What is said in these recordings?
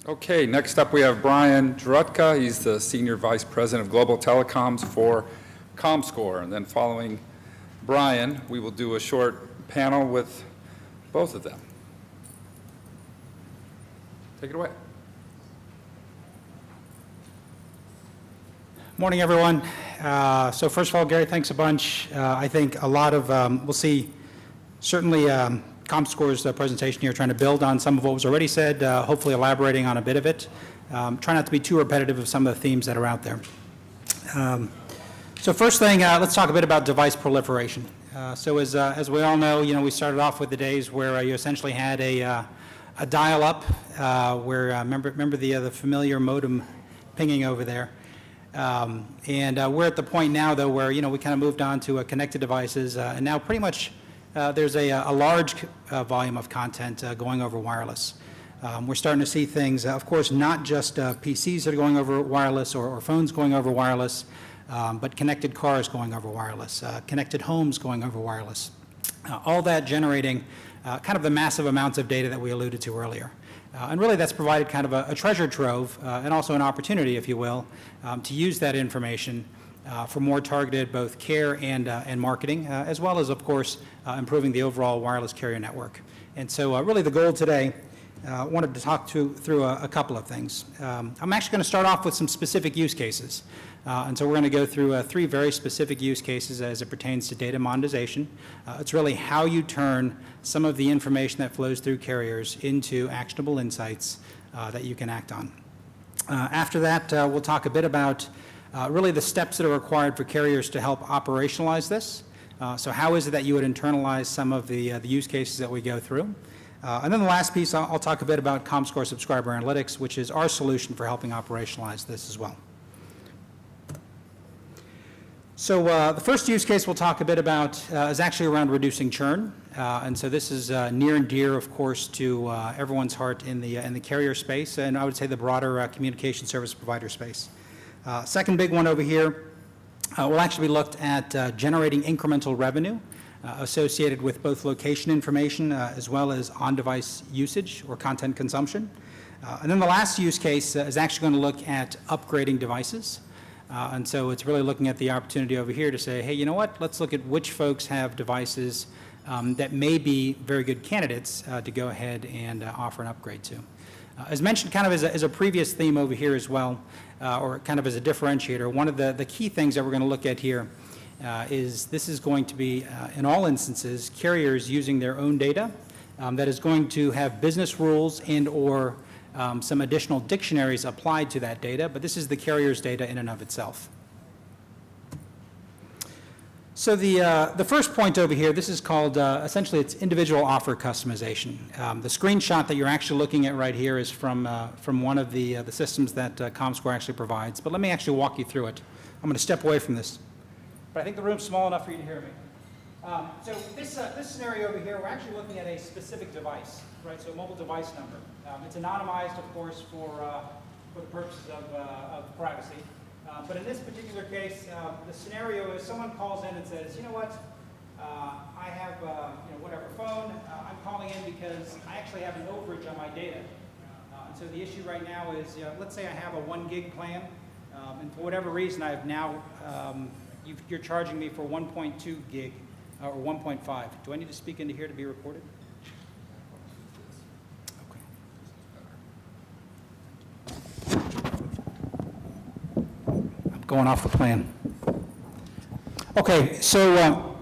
Okay, next up we have Brian Jurutka. He's the Senior Vice President of Global Telecoms for comScore. And then following Brian, we will do a short panel with both of them. Take it away. Morning, everyone. So first of all, Gary, thanks a bunch. I think a lot of, we'll see certainly comScore's presentation here, trying to build on some of what was already said, hopefully elaborating on a bit of it. Try not to be too repetitive of some of the themes that are out there. So first thing, let's talk a bit about device proliferation. So as we all know, we started off with the days where you essentially had a dial-up, where remember the familiar modem pinging over there. And we're at the point now, though, where we kind of moved on to connected devices, and now pretty much there's a large volume of content going over wireless. We're starting to see things, of course, not just PCs that are going over wireless or phones going over wireless, but connected cars going over wireless, connected homes going over wireless. All that generating kind of the massive amounts of data that we alluded to earlier. And really that's provided kind of a treasure trove and also an opportunity, if you will, to use that information for more targeted both care and marketing, as well as, of course, improving the overall wireless carrier network. And so really the goal today, I wanted to talk through a couple of things. I'm actually going to start off with some specific use cases. And so we're going to go through three very specific use cases as it pertains to data monetization. It's really how you turn some of the information that flows through carriers into actionable insights that you can act on. After that, we'll talk a bit about really the steps that are required for carriers to help operationalize this. So how is it that you would internalize some of the use cases that we go through? And then the last piece, I'll talk a bit about comScore Subscriber Analytics, which is our solution for helping operationalize this as well. So the first use case we'll talk a bit about is actually around reducing churn. And so this is near and dear, of course, to everyone's heart in the carrier space, and I would say the broader communication service provider space. Second big one over here will actually be looked at generating incremental revenue associated with both location information as well as on-device usage or content consumption. And then the last use case is actually going to look at upgrading devices. And so it's really looking at the opportunity over here to say, hey, you know what, let's look at which folks have devices that may be very good candidates to go ahead and offer an upgrade to. As mentioned kind of as a previous theme over here as well, or kind of as a differentiator, one of the key things that we're going to look at here is this is going to be, in all instances, carriers using their own data that is going to have business rules and or some additional dictionaries applied to that data, but this is the carrier's data in and of itself. So the first point over here, this is called, essentially it's individual offer customization. The screenshot that you're actually looking at right here is from one of the systems that comScore actually provides, but let me actually walk you through it. I'm going to step away from this, but I think the room's small enough for you to hear me. So this scenario over here, we're actually looking at a specific device, right? So a mobile device number. It's anonymized, of course, for the purposes of privacy. But in this particular case, the scenario is someone calls in and says, you know what, I have whatever phone. I'm calling in because I actually have an overage on my data. And so the issue right now is, let's say I have a 1 gig plan, and for whatever reason I've now, you're charging me for 1.2 gig. Or 1.5. Do I need to speak into here to be recorded? Okay. I'm going off the plan. Okay, so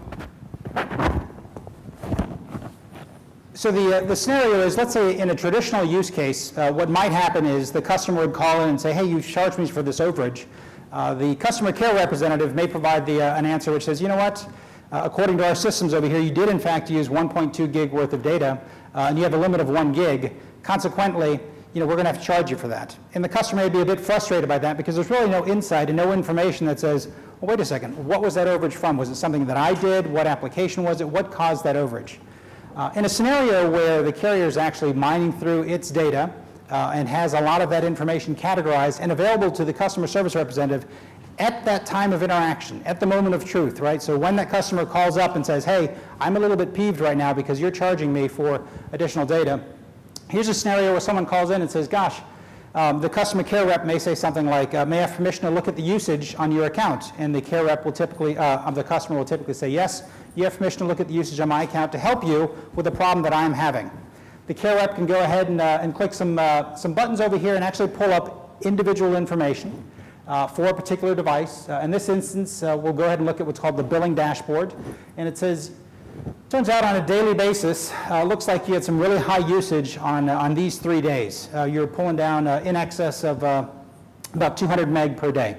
the scenario is, let's say in a traditional use case, what might happen is the customer would call in and say, hey, you charged me for this overage. The customer care representative may provide an answer which says, you know what? According to our systems over here, you did in fact use 1.2 gig worth of data, and you have a limit of 1 gig. Consequently, we're going to have to charge you for that. And the customer may be a bit frustrated by that because there's really no insight and no information that says, well, wait a second, what was that overage from? Was it something that I did? What application was it? What caused that overage? In a scenario where the carrier is actually mining through its data and has a lot of that information categorized and available to the customer service representative at that time of interaction, at the moment of truth, right? So when that customer calls up and says, hey, I'm a little bit peeved right now because you're charging me for additional data, here's a scenario where someone calls in and says, gosh, the customer care rep may say something like, may I have permission to look at the usage on your account? And the care rep will typically, the customer will typically say, yes, you have permission to look at the usage on my account to help you with the problem that I'm having. The care rep can go ahead and click some buttons over here and actually pull up individual information for a particular device. In this instance, we'll go ahead and look at what's called the billing dashboard. And it says, turns out on a daily basis, looks like you had some really high usage on these 3 days. You're pulling down in excess of about 200 meg per day.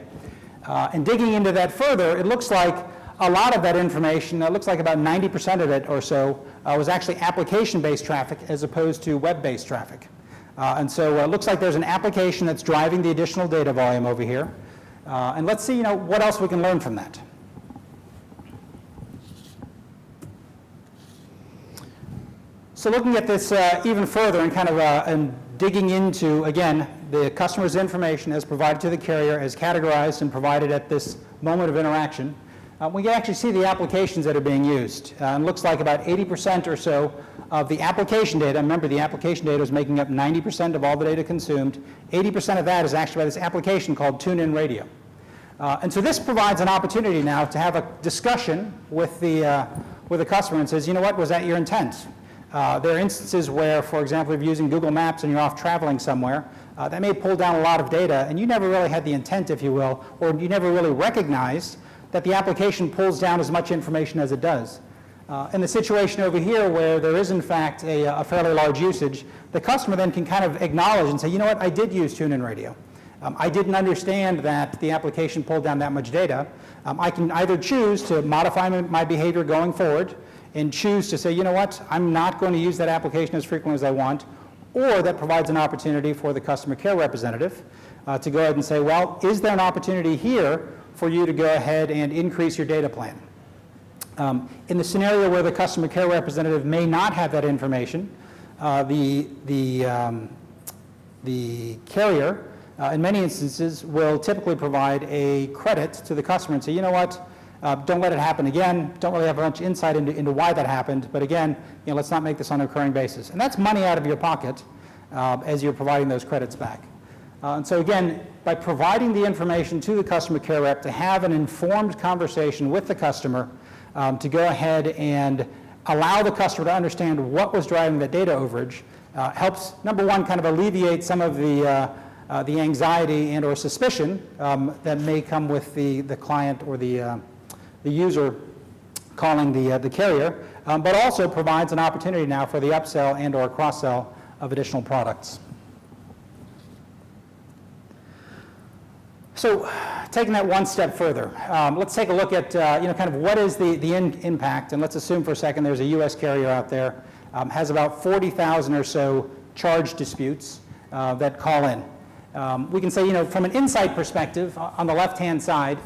And digging into that further, it looks like a lot of that information, it looks like about 90% of it or so, was actually application-based traffic as opposed to web-based traffic. And so it looks like there's an application that's driving the additional data volume over here. And let's see, what else we can learn from that. So looking at this even further and kind of and digging into, again, the customer's information as provided to the carrier, as categorized and provided at this moment of interaction, we can actually see the applications that are being used. And it looks like about 80% or so of the application data, remember the application data is making up 90% of all the data consumed, 80% of that is actually by this application called TuneIn Radio. And so this provides an opportunity now to have a discussion with the customer and says, you know what, was that your intent? There are instances where, for example, if you're using Google Maps and you're off traveling somewhere, that may pull down a lot of data, and you never really had the intent, if you will, or you never really recognized that the application pulls down as much information as it does. In the situation over here where there is, in fact, a fairly large usage, the customer then can kind of acknowledge and say, you know what, I did use TuneIn Radio. I didn't understand that the application pulled down that much data. I can either choose to modify my behavior going forward and choose to say, you know what, I'm not going to use that application as frequently as I want, or that provides an opportunity for the customer care representative to go ahead and say, well, is there an opportunity here for you to go ahead and increase your data plan? In the scenario where the customer care representative may not have that information, the carrier, in many instances, will typically provide a credit to the customer and say, you know what, don't let it happen again. Don't really have much insight into why that happened, but again, let's not make this on a recurring basis. And that's money out of your pocket as you're providing those credits back. And so again, by providing the information to the customer care rep to have an informed conversation with the customer, to go ahead and allow the customer to understand what was driving that data overage, helps, number one, kind of alleviate some of the anxiety and or suspicion that may come with the client or the user calling the carrier, but also provides an opportunity now for the upsell and or cross-sell of additional products. So taking that one step further, let's take a look at kind of what is the impact, and let's assume for a second there's a U.S. carrier out there, has about 40,000 or so charge disputes that call in. We can say, from an insight perspective, on the left-hand side,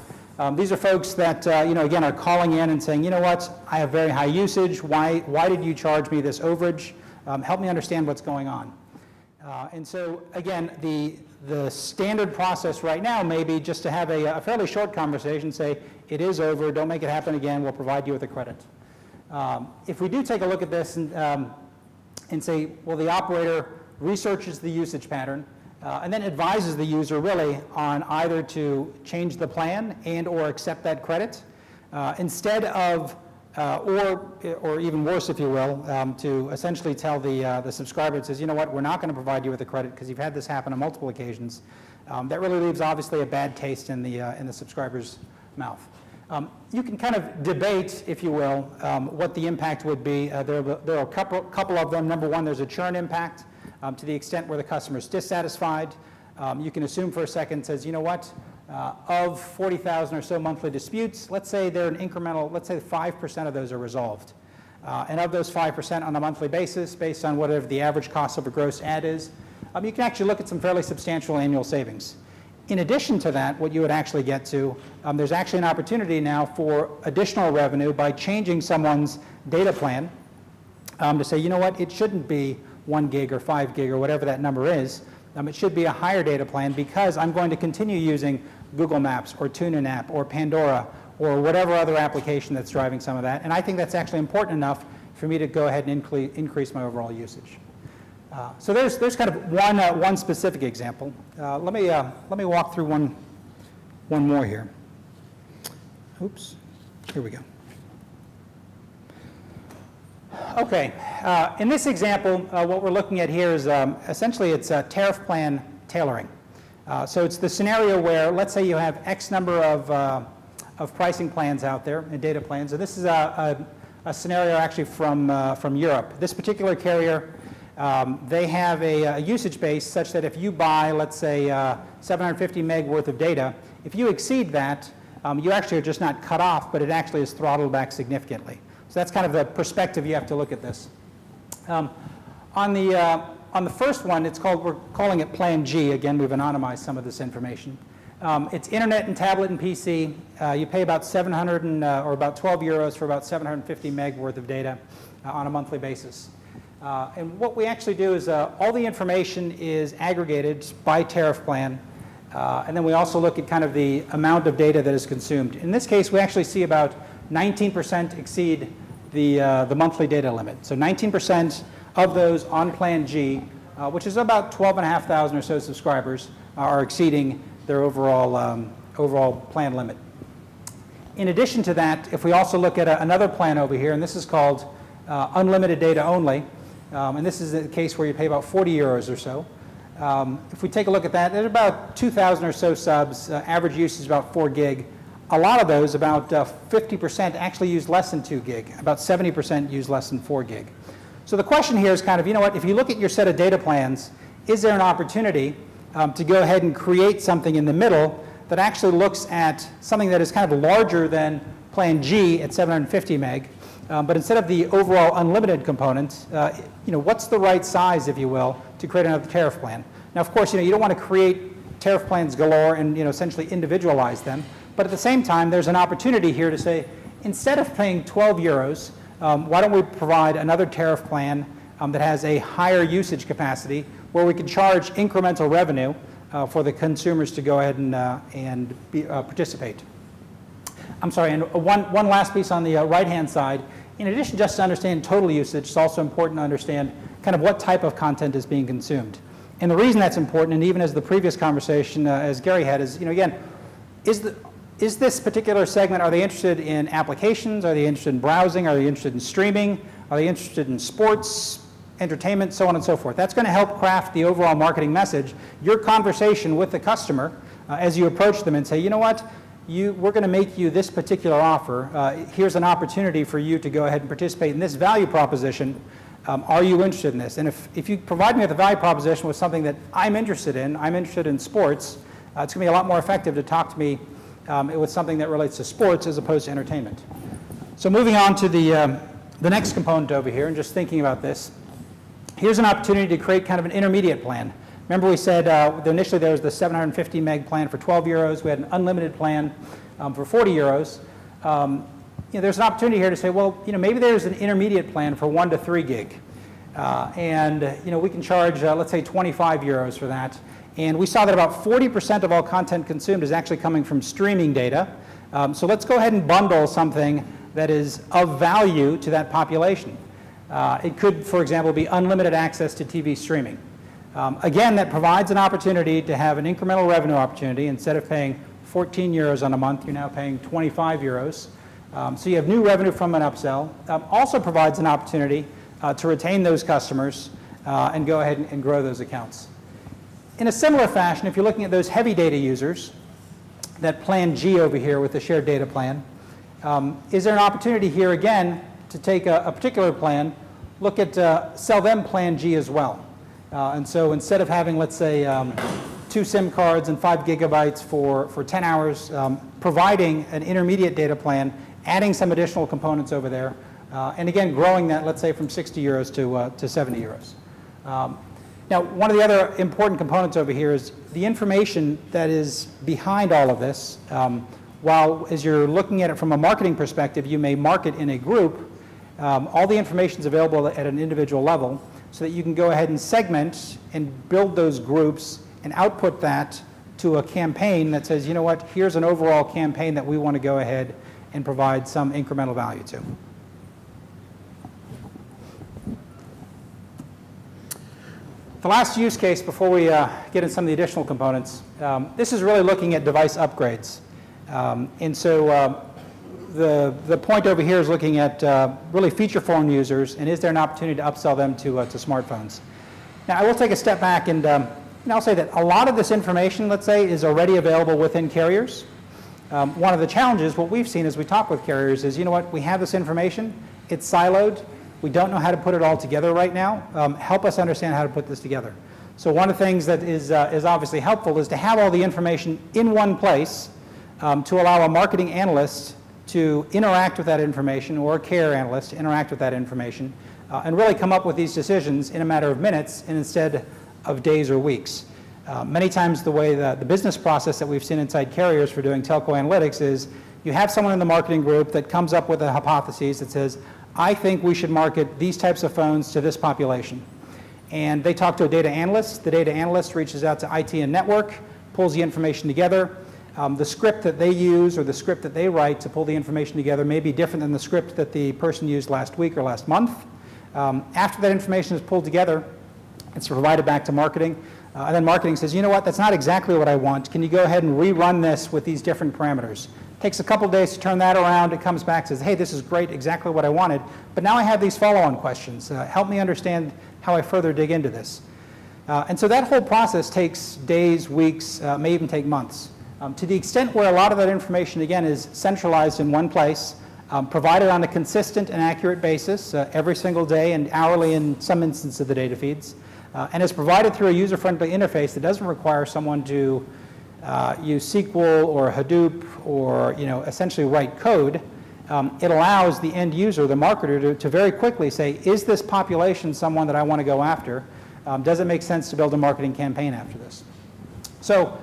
these are folks that, again, are calling in and saying, you know what, I have very high usage. Why did you charge me this overage? Help me understand what's going on. And so, again, the standard process right now may be just to have a fairly short conversation, say, it is over, don't make it happen again, we'll provide you with a credit. If we do take a look at this and say, well, the operator researches the usage pattern, and then advises the user really on either to change the plan and or accept that credit, instead of, or even worse, if you will, to essentially tell the subscriber, it says, you know what, we're not going to provide you with a credit because you've had this happen on multiple occasions. That really leaves, obviously, a bad taste in the subscriber's mouth. You can kind of debate, if you will, what the impact would be. There are a couple of them. Number one, there's a churn impact. To the extent where the customer is dissatisfied, you can assume for a second, says, you know what, of 40,000 or so monthly disputes, let's say they're an incremental, let's say 5% of those are resolved. And of those 5% on a monthly basis, based on whatever the average cost of a gross ad is, you can actually look at some fairly substantial annual savings. In addition to that, what you would actually get to, there's actually an opportunity now for additional revenue by changing someone's data plan to say, you know what, it shouldn't be 1 gig or 5 gig or whatever that number is. It should be a higher data plan because I'm going to continue using Google Maps or TuneIn app or Pandora or whatever other application that's driving some of that. And I think that's actually important enough for me to go ahead and increase my overall usage. So there's kind of one specific example. Let me walk through one more here. Oops, here we go. Okay, in this example, what we're looking at here is essentially it's tariff plan tailoring. So it's the scenario where, let's say you have X number of pricing plans out there and data plans. And this is a scenario actually from Europe. This particular carrier, they have a usage base such that if you buy, let's say, 750 meg worth of data, if you exceed that, you actually are just not cut off, but it actually is throttled back significantly. So that's kind of the perspective you have to look at this. On the first one, we're calling it Plan G. Again, we've anonymized some of this information. It's internet and tablet and PC. You pay about 700 or about 12 euros for about 750 meg worth of data on a monthly basis. And what we actually do is all the information is aggregated by tariff plan. And then we also look at kind of the amount of data that is consumed. In this case, we actually see about 19% exceed the monthly data limit. So 19% of those on Plan G, which is about 12,500 or so subscribers, are exceeding their overall plan limit. In addition to that, if we also look at another plan over here, and this is called unlimited data only, and this is the case where you pay about 40 euros or so. If we take a look at that, there's about 2,000 or so subs. Average use is about 4 gig. A lot of those, about 50%, actually use less than 2 gig. About 70% use less than 4 gig. So the question here is kind of, you know what, if you look at your set of data plans, is there an opportunity to go ahead and create something in the middle that actually looks at something that is kind of larger than Plan G at 750 meg, but instead of the overall unlimited component, what's the right size, if you will, to create another tariff plan? Now, of course, you don't want to create tariff plans galore and essentially individualize them, but at the same time, there's an opportunity here to say, instead of paying 12 euros, why don't we provide another tariff plan that has a higher usage capacity where we can charge incremental revenue for the consumers to go ahead and participate. I'm sorry, and one last piece on the right-hand side. In addition just to understand total usage, it's also important to understand kind of what type of content is being consumed. And the reason that's important, and even as the previous conversation, as Gary had, is, again, is this particular segment, are they interested in applications? Are they interested in browsing? Are they interested in streaming? Are they interested in sports, entertainment, so on and so forth? That's going to help craft the overall marketing message, your conversation with the customer as you approach them and say, you know what, we're going to make you this particular offer. Here's an opportunity for you to go ahead and participate in this value proposition. Are you interested in this? And if you provide me with a value proposition with something that I'm interested in sports, it's going to be a lot more effective to talk to me with something that relates to sports as opposed to entertainment. So moving on to the next component over here, and just thinking about this, here's an opportunity to create kind of an intermediate plan. Remember we said initially there was the 750 meg plan for 12 euros. We had an unlimited plan for 40 euros. There's an opportunity here to say, well, maybe there's an intermediate plan for 1 to 3 gig. We can charge, let's say, 25 euros for that. And we saw that about 40% of all content consumed is actually coming from streaming data. So let's go ahead and bundle something that is of value to that population. It could, for example, be unlimited access to TV streaming. Again, that provides an opportunity to have an incremental revenue opportunity. Instead of paying 14 euros on a month, you're now paying 25 euros. So you have new revenue from an upsell. Also provides an opportunity to retain those customers and go ahead and grow those accounts. In a similar fashion, if you're looking at those heavy data users, that Plan G over here with the shared data plan, is there an opportunity here again to take a particular plan, look at sell them Plan G as well? And so instead of having, let's say, 2 SIM cards and 5 gigabytes for 10 hours, providing an intermediate data plan, adding some additional components over there, and again, growing that, let's say, from 60 euros to 70 euros. Now, one of the other important components over here is the information that is behind all of this. While as you're looking at it from a marketing perspective, you may market in a group, all the information is available at an individual level so that you can go ahead and segment and build those groups and output that to a campaign that says, you know what, here's an overall campaign that we want to go ahead and provide some incremental value to. The last use case before we get into some of the additional components, this is really looking at device upgrades. And so the point over here is looking at really feature phone users, and is there an opportunity to upsell them to smartphones? Now, I will take a step back, and I'll say that a lot of this information, let's say, is already available within carriers. One of the challenges, what we've seen as we talk with carriers is, you know what, we have this information, it's siloed, we don't know how to put it all together right now. Help us understand how to put this together. So one of the things that is obviously helpful is to have all the information in one place to allow a marketing analyst to interact with that information, or a care analyst to interact with that information, and really come up with these decisions in a matter of minutes and instead of days or weeks. Many times the way the business process that we've seen inside carriers for doing telco analytics is you have someone in the marketing group that comes up with a hypothesis that says, I think we should market these types of phones to this population. And they talk to a data analyst. The data analyst reaches out to IT and network, pulls the information together. The script that they use or the script that they write to pull the information together may be different than the script that the person used last week or last month. After that information is pulled together, it's provided back to marketing. And then marketing says, you know what, that's not exactly what I want. Can you go ahead and rerun this with these different parameters? Takes a couple days to turn that around. It comes back and says, hey, this is great, exactly what I wanted. But now I have these follow-on questions. Help me understand how I further dig into this. And so that whole process takes days, weeks, may even take months. To the extent where a lot of that information, again, is centralized in one place, provided on a consistent and accurate basis every single day and hourly in some instances of the data feeds, and is provided through a user-friendly interface that doesn't require someone to use SQL or Hadoop or essentially write code. It allows the end user, the marketer, to very quickly say, is this population someone that I want to go after? Does it make sense to build a marketing campaign after this? So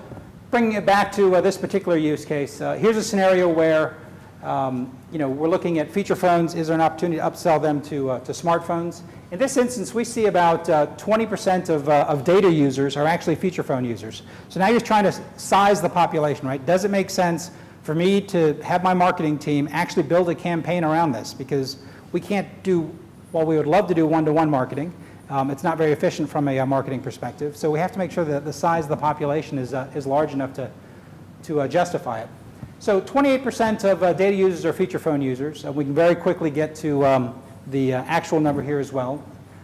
bringing it back to this particular use case, here's a scenario where we're looking at feature phones. Is there an opportunity to upsell them to smartphones? In this instance, we see about 20% of data users are actually feature phone users. So now you're trying to size the population, right? Does it make sense for me to have my marketing team actually build a campaign around this? Because we can't do, while we would love to do one-to-one marketing, it's not very efficient from a marketing perspective. So we have to make sure that the size of the population is large enough to justify it. So 28% of data users are feature phone users. We can very quickly get to the actual number here as well.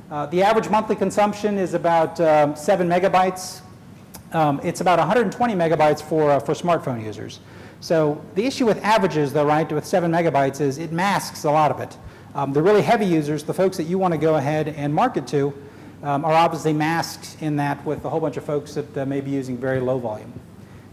The average monthly consumption is about 7 megabytes. It's about 120 megabytes for smartphone users. So the issue with averages, though, right, with 7 megabytes is it masks a lot of it. The really heavy users, the folks that you want to go ahead and market to, are obviously masked in that with a whole bunch of folks that may be using very low volume.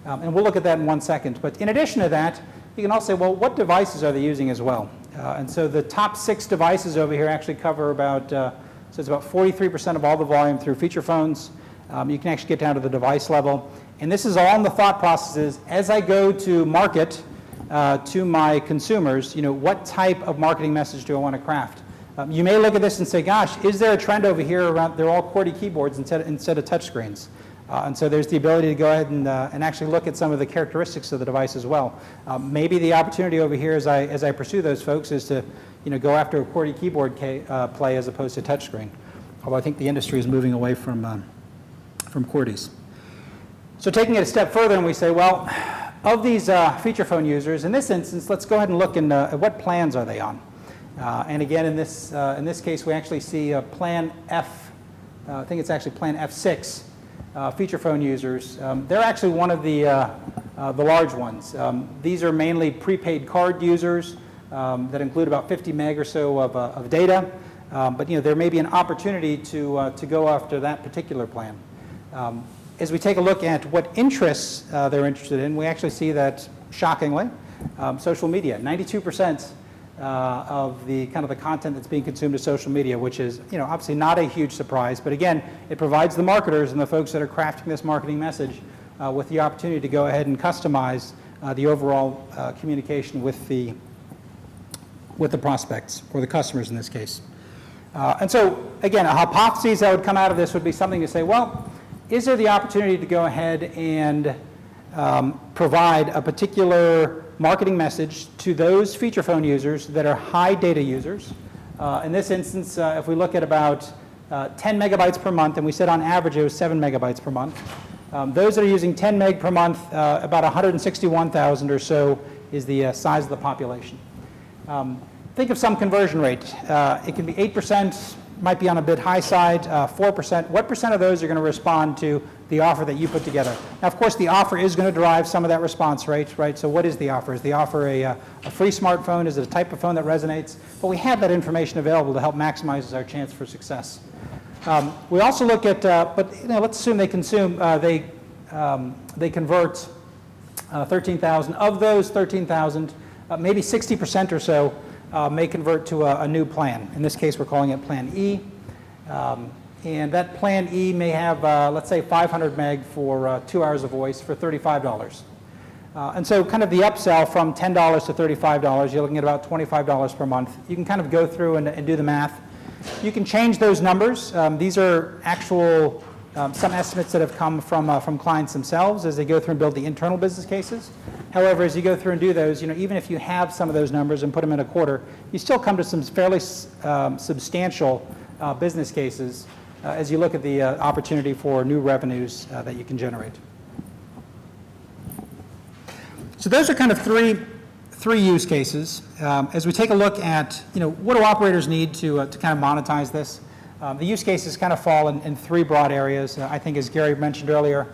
And we'll look at that in 1 second. But in addition to that, you can also say, well, what devices are they using as well? And so the top 6 devices over here actually cover about, so it's about 43% of all the volume through feature phones. You can actually get down to the device level. And this is all in the thought processes. As I go to market to my consumers, what type of marketing message do I want to craft? You may look at this and say, gosh, is there a trend over here around they're all QWERTY keyboards instead of touch screens? And so there's the ability to go ahead and actually look at some of the characteristics of the device as well. Maybe the opportunity over here as I pursue those folks is to go after a QWERTY keyboard play as opposed to touchscreen. Although I think the industry is moving away from QWERTYs. So taking it a step further, and we say, well, of these feature phone users, in this instance, let's go ahead and look at what plans are they on. And again, in this case, we actually see Plan F. I think it's actually Plan F6. Feature phone users, they're actually one of the large ones. These are mainly prepaid card users that include about 50 meg or so of data, but there may be an opportunity to go after that particular plan. As we take a look at what interests they're interested in, we actually see that, shockingly, social media, 92% of the kind of the content that's being consumed is social media, which is obviously not a huge surprise, but again, it provides the marketers and the folks that are crafting this marketing message with the opportunity to go ahead and customize the overall communication with the prospects or the customers in this case. And so again, a hypothesis that would come out of this would be something to say, well, is there the opportunity to go ahead and provide a particular marketing message to those feature phone users that are high data users? In this instance, if we look at about 10 megabytes per month, and we said on average it was 7 megabytes per month. Those that are using 10 meg per month, about 161,000 or so is the size of the population. Think of some conversion rate. It can be 8%, might be on a bit high side, 4%. What percent of those are going to respond to the offer that you put together? Now, of course, the offer is going to drive some of that response rate, right? So what is the offer? Is the offer a free smartphone? Is it a type of phone that resonates? But we have that information available to help maximize our chance for success. We also look at, let's assume they consume, they convert 13,000. Of those 13,000, maybe 60% or so may convert to a new plan. In this case, we're calling it Plan E. And that Plan E may have, let's say, 500 meg for 2 hours of voice for $35. And so kind of the upsell from $10 to $35, you're looking at about $25 per month. You can kind of go through and do the math. You can change those numbers. These are actual, some estimates that have come from clients themselves as they go through and build the internal business cases. However, as you go through and do those, even if you have some of those numbers and put them in a quarter, you still come to some fairly substantial business cases as you look at the opportunity for new revenues that you can generate. So those are kind of three use cases. As we take a look at, what do operators need to kind of monetize this? The use cases kind of fall in three broad areas. I think, as Gary mentioned earlier,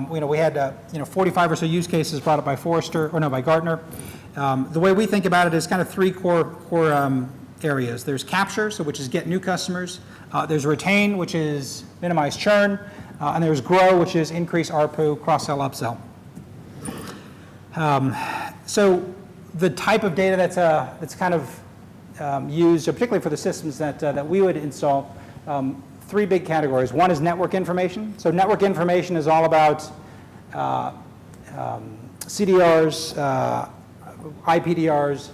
we had 45 or so use cases brought up by by Gartner. The way we think about it is kind of three core areas. There's capture, so which is get new customers. There's retain, which is minimize churn, and there's grow, which is increase ARPU, cross-sell, upsell. So the type of data that's kind of used, particularly for the systems that we would install, three big categories. One is network information. So network information is all about CDRs, IPDRs,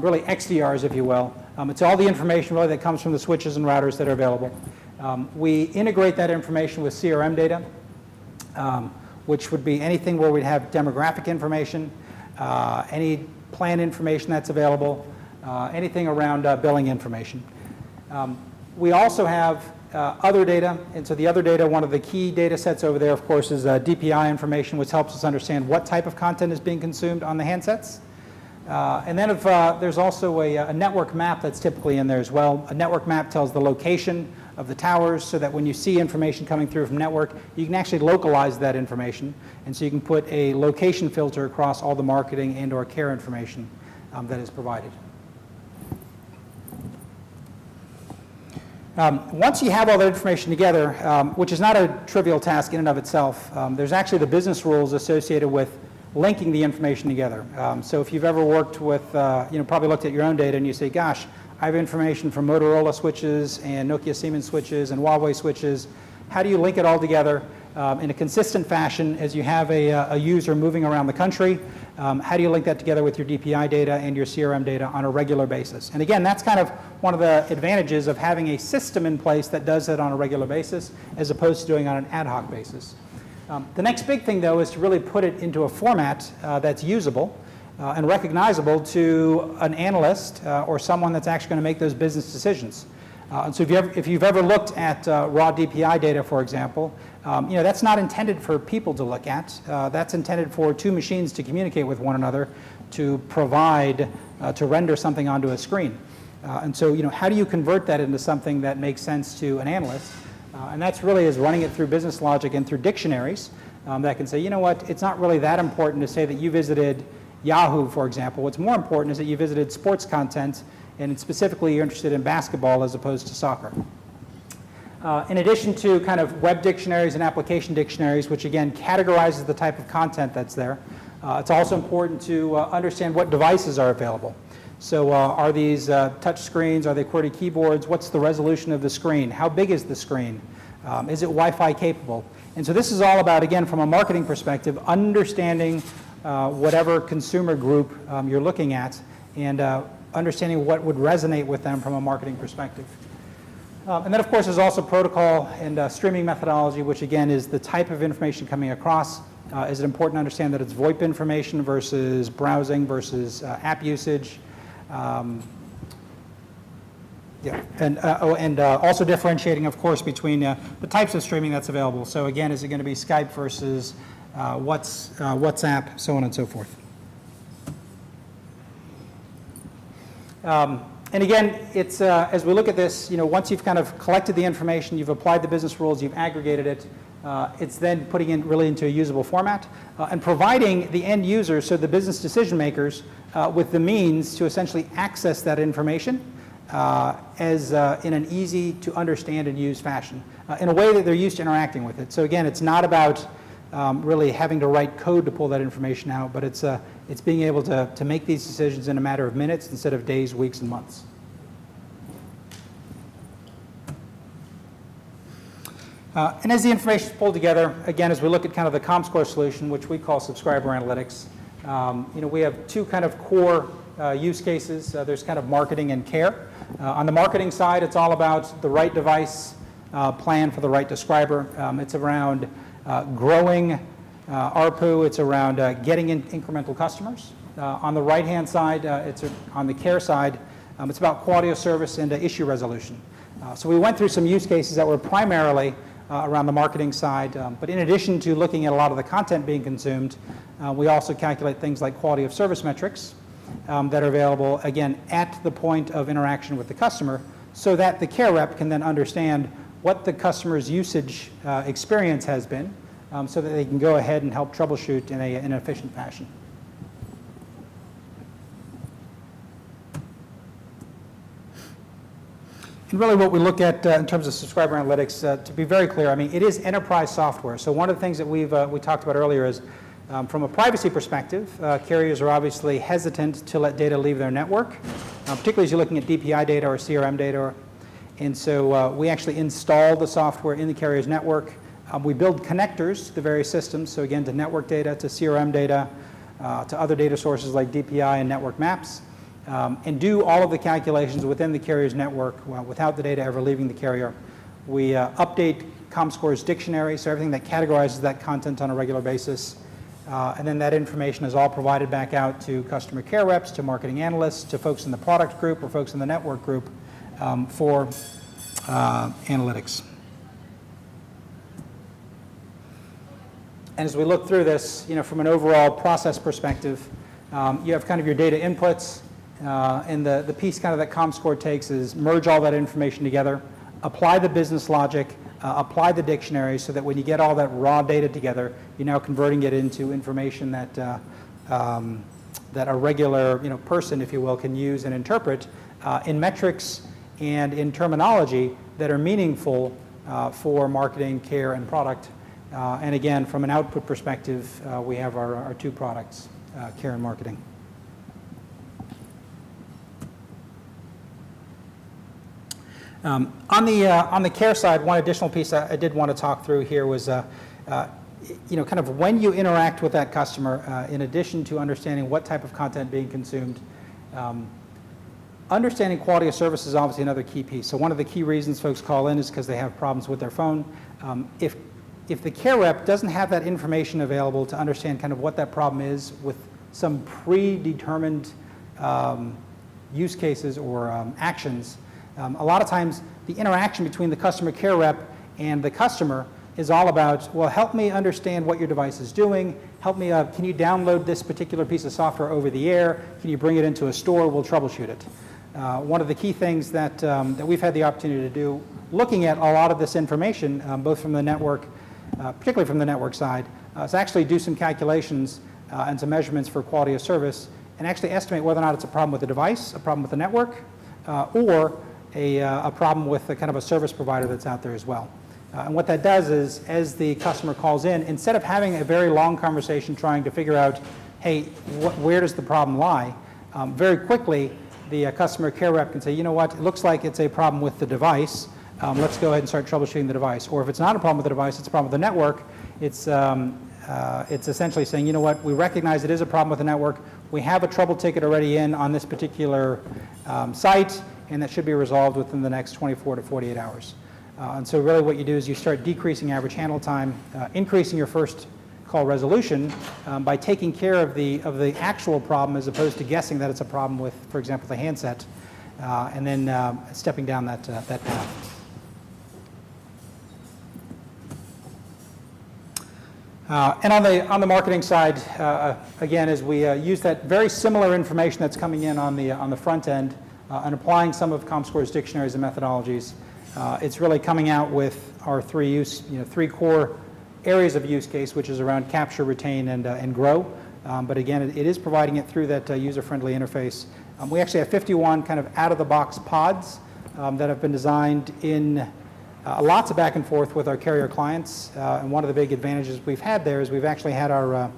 really XDRs, if you will. It's all the information really that comes from the switches and routers that are available. We integrate that information with CRM data, which would be anything where we'd have demographic information, any plan information that's available, anything around billing information. We also have other data, and so the other data, one of the key data sets over there, of course, is DPI information, which helps us understand what type of content is being consumed on the handsets. And then there's also a network map that's typically in there as well. A network map tells the location of the towers so that when you see information coming through from network, you can actually localize that information. And so you can put a location filter across all the marketing and or care information that is provided. Once you have all that information together, which is not a trivial task in and of itself, there's actually the business rules associated with linking the information together. So if you've ever worked with, probably looked at your own data and you say, gosh, I have information from Motorola switches and Nokia Siemens switches and Huawei switches. How do you link it all together in a consistent fashion as you have a user moving around the country? How do you link that together with your DPI data and your CRM data on a regular basis? And again, that's kind of one of the advantages of having a system in place that does that on a regular basis as opposed to doing it on an ad hoc basis. The next big thing, though, is to really put it into a format that's usable and recognizable to an analyst or someone that's actually going to make those business decisions. And so if you've ever looked at raw DPI data, for example, that's not intended for people to look at. That's intended for two machines to communicate with one another to provide, to render something onto a screen. And so, how do you convert that into something that makes sense to an analyst? And that's really is running it through business logic and through dictionaries that can say, you know what, it's not really that important to say that you visited Yahoo, for example. What's more important is that you visited sports content, and specifically you're interested in basketball as opposed to soccer. In addition to kind of web dictionaries and application dictionaries, which again categorizes the type of content that's there, it's also important to understand what devices are available. So are these touch screens? Are they QWERTY keyboards? What's the resolution of the screen? How big is the screen? Is it Wi-Fi capable? And so this is all about, again, from a marketing perspective, understanding whatever consumer group you're looking at and understanding what would resonate with them from a marketing perspective. And then, of course, there's also protocol and streaming methodology, which, again, is the type of information coming across. Is it important to understand that it's VoIP information versus browsing versus app usage? Yeah, and also differentiating, of course, between the types of streaming that's available. So again, is it going to be Skype versus WhatsApp, so on and so forth. And again, it's as we look at this, once you've kind of collected the information, you've applied the business rules, you've aggregated it, it's then putting it really into a usable format and providing the end users, so the business decision makers, with the means to essentially access that information as in an easy to understand and use fashion, in a way that they're used to interacting with it. So again, it's not about really having to write code to pull that information out, but it's being able to make these decisions in a matter of minutes instead of days, weeks, and months. And as the information is pulled together, again, as we look at kind of the comScore solution, which we call subscriber analytics, we have two kind of core use cases. There's kind of marketing and care. On the marketing side, it's all about the right device plan for the right subscriber. It's around growing ARPU. It's around getting in incremental customers. On the right-hand side, on the care side, it's about quality of service and issue resolution. So we went through some use cases that were primarily around the marketing side, but in addition to looking at a lot of the content being consumed, we also calculate things like quality of service metrics that are available, again, at the point of interaction with the customer, so that the care rep can then understand what the customer's usage experience has been, so that they can go ahead and help troubleshoot in an efficient fashion. And really what we look at in terms of subscriber analytics, to be very clear, I mean, it is enterprise software. So one of the things that we talked about earlier is, from a privacy perspective, carriers are obviously hesitant to let data leave their network, particularly as you're looking at DPI data or CRM data. And so we actually install the software in the carrier's network. We build connectors to the various systems, so again, to network data, to CRM data, to other data sources like DPI and network maps, and do all of the calculations within the carrier's network without the data ever leaving the carrier. We update comScore's dictionary, so everything that categorizes that content on a regular basis. And then that information is all provided back out to customer care reps, to marketing analysts, to folks in the product group or folks in the network group for analytics. And as we look through this, from an overall process perspective, you have kind of your data inputs, and the piece kind of that comScore takes is merge all that information together, apply the business logic, apply the dictionary, so that when you get all that raw data together, you're now converting it into information that that a regular person, if you will, can use and interpret in metrics and in terminology that are meaningful for marketing, care, and product. And again, from an output perspective, we have our two products, care and marketing. On the care side, one additional piece I did want to talk through here was, kind of when you interact with that customer, in addition to understanding what type of content being consumed, understanding quality of service is obviously another key piece. So one of the key reasons folks call in is because they have problems with their phone. If the care rep doesn't have that information available to understand kind of what that problem is with some predetermined use cases or actions, a lot of times the interaction between the customer care rep and the customer is all about, well, help me understand what your device is doing. Help me, can you download this particular piece of software over the air? Can you bring it into a store? We'll troubleshoot it. One of the key things that we've had the opportunity to do, looking at a lot of this information, both from the network, particularly from the network side, is actually do some calculations and some measurements for quality of service, and actually estimate whether or not it's a problem with the device, a problem with the network, or a problem with a kind of a service provider that's out there as well. And what that does is, as the customer calls in, instead of having a very long conversation trying to figure out, hey, where does the problem lie, very quickly the customer care rep can say, you know what, it looks like it's a problem with the device. Let's go ahead and start troubleshooting the device. Or if it's not a problem with the device, it's a problem with the network, it's essentially saying, you know what, we recognize it is a problem with the network. We have a trouble ticket already in on this particular site, and that should be resolved within the next 24 to 48 hours. And so really what you do is you start decreasing average handle time, increasing your first call resolution by taking care of the actual problem as opposed to guessing that it's a problem with, for example, the handset. and then stepping down that path. And on the marketing side, again, as we use that very similar information that's coming in on the front end and applying some of comScore's dictionaries and methodologies, it's really coming out with our three core areas of use case, which is around capture, retain, and grow. But again, it is providing it through that user-friendly interface. We actually have 51 kind of out-of-the-box pods that have been designed in lots of back and forth with our carrier clients, and one of the big advantages we've had there is we've actually had our,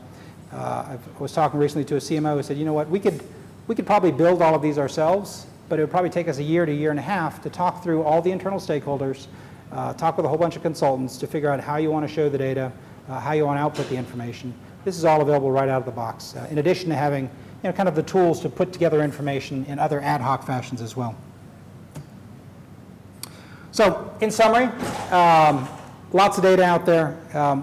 I was talking recently to a CMO who said, you know what, we could probably build all of these ourselves, but it would probably take us a year to year and a half to talk through all the internal stakeholders, talk with a whole bunch of consultants to figure out how you want to show the data, how you want to output the information. This is all available right out of the box, in addition to having kind of the tools to put together information in other ad hoc fashions as well. So, in summary, lots of data out there.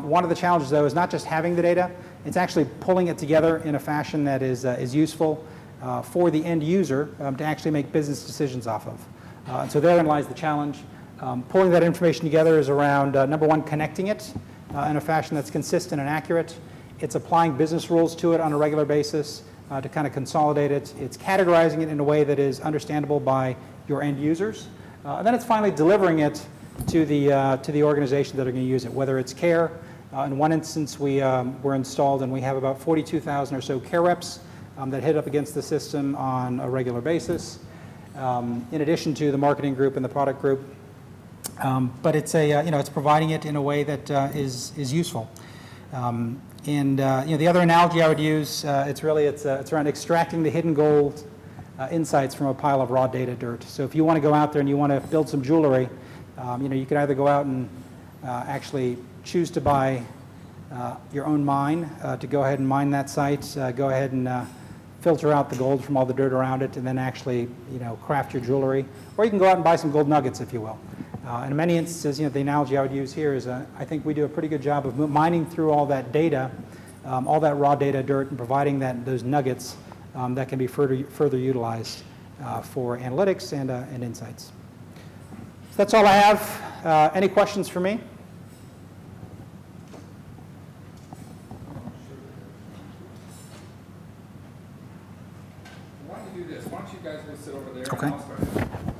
One of the challenges, though, is not just having the data, it's actually pulling it together in a fashion that is useful for the end user to actually make business decisions off of. And so therein lies the challenge. Pulling that information together is around, number one, connecting it in a fashion that's consistent and accurate. It's applying business rules to it on a regular basis to kind of consolidate it. It's categorizing it in a way that is understandable by your end users. And then it's finally delivering it to the organization that are going to use it, whether it's care. In one instance, we're installed and we have about 42,000 or so care reps that hit up against the system on a regular basis, in addition to the marketing group and the product group. But it's it's providing it in a way that is useful. The other analogy I would use, it's around extracting the hidden gold insights from a pile of raw data dirt. So if you want to go out there and you want to build some jewelry, you could either go out and actually choose to buy your own mine, to go ahead and mine that site, go ahead and filter out the gold from all the dirt around it, and then actually craft your jewelry. Or you can go out and buy some gold nuggets, if you will. In many instances, the analogy I would use here is I think we do a pretty good job of mining through all that data, all that raw data dirt, and providing those nuggets that can be further utilized for analytics and insights. So that's all I have. Any questions for me? Why don't you do this? Why don't you guys go sit over there? Okay. And I'll start.